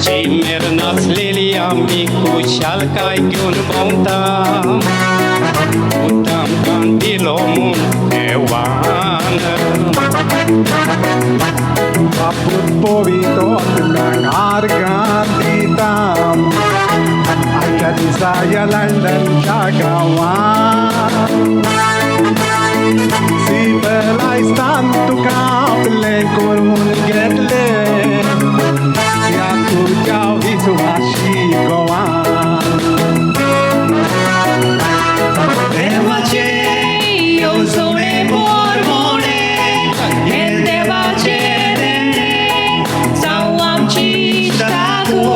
Cimer naslelia micușal cai un bontam Utam candilomun ewană Aput povitot ng argantitam Agad Isaya London Jagawan Si belai stantu kable kurmun gedle Ya tu jau visu ashikowan Devace eu zone mormone E devace rene Sau am cistatu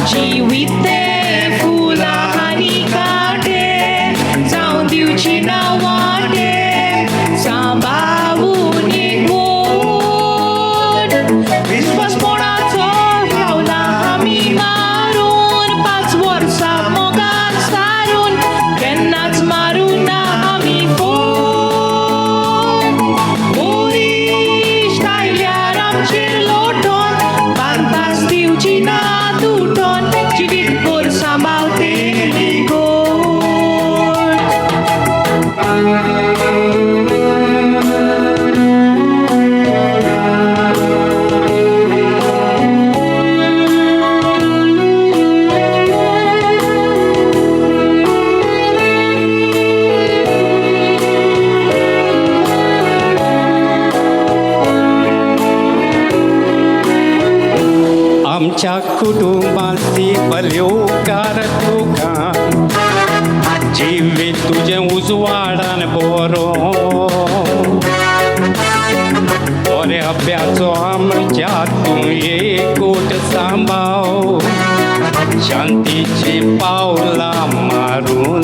Ci uite fula hanicate Sau diucina wade Samba unigun Vispas monato Haula hami marun Pas warsa mogan sarun Kenats maruna hami fon Urish tailearam cirloton Pantas diucina tuton Civit pur sambal teligon आमच्या कुटुंबाची पल्योकार तुका जिवे तुझे उजवाडान बरो बरे अभ्यासो आमच्या तूं एकूट सांबाळ शांतीची पावलां मारून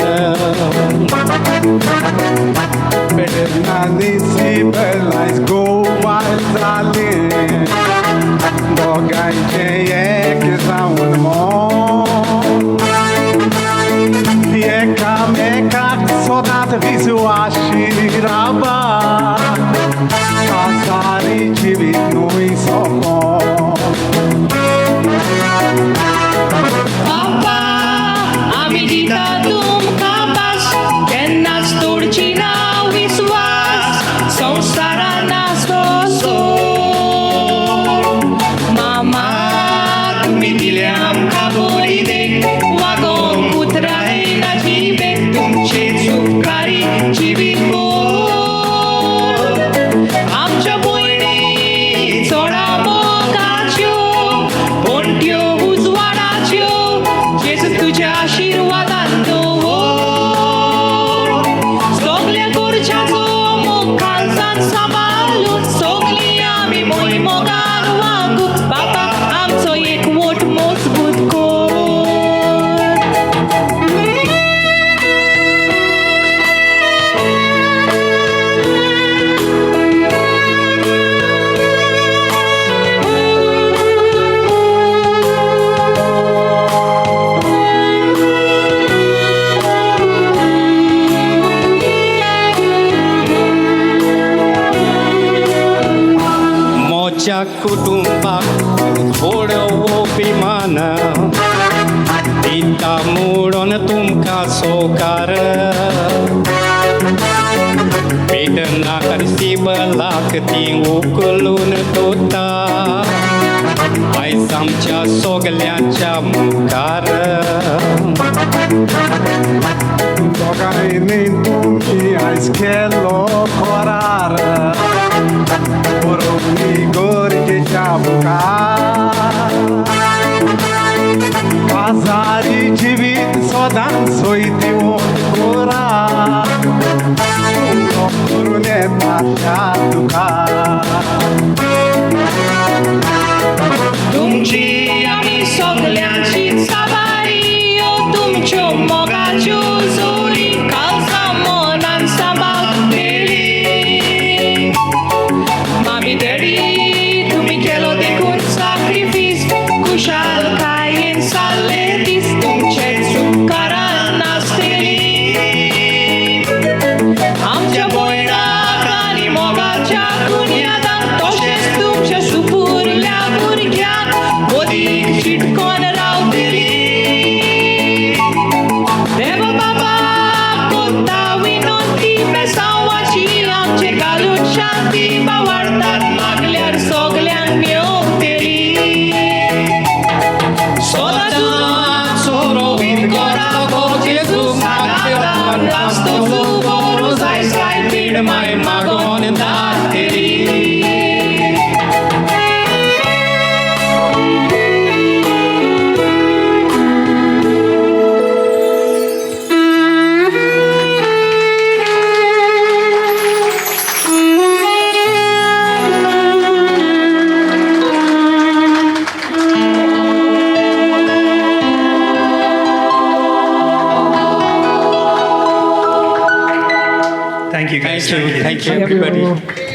Bedernani si belais go wild zalin Dogai jeyek zaun mo Eka mekak sodat visu ashiraba Asari chivit nui soko Papa, ami dita tum kapas Kenas turcina wiswas Sausarana soso Mama, tumi dileam kaboride Wagom putrai na jibe Tum chesu kari jibiko Amcha boini Sora mokacho Pontio uzwaracho Jesu tuja आशीर्वादांतो सगळे गोरच्याचो मुखालसान सांबाळून सगळी आमी मोई मोगान वागू बापा आमचो एकवट मजबूत कर मोच्या कुटुंबाक थोडो अभिमान दिता मोडोन तुमकां सोकार पेट नाकार सिबलाक ती उकलून दोता आयज आमच्या सगल्यांच्या मुखार Dogai tumi ais kello korar Oromni gorke chabuka Azari jivit sodan soiti kora Kurune machatuka तुमची आमी सगळ्यांची साबारी ओ तुमच्यो मोगाच्यो जोडी कालसा मनान सांबाळटली मामी डॅडी तुम्ही केलो ते you guys. Thank you, everybody.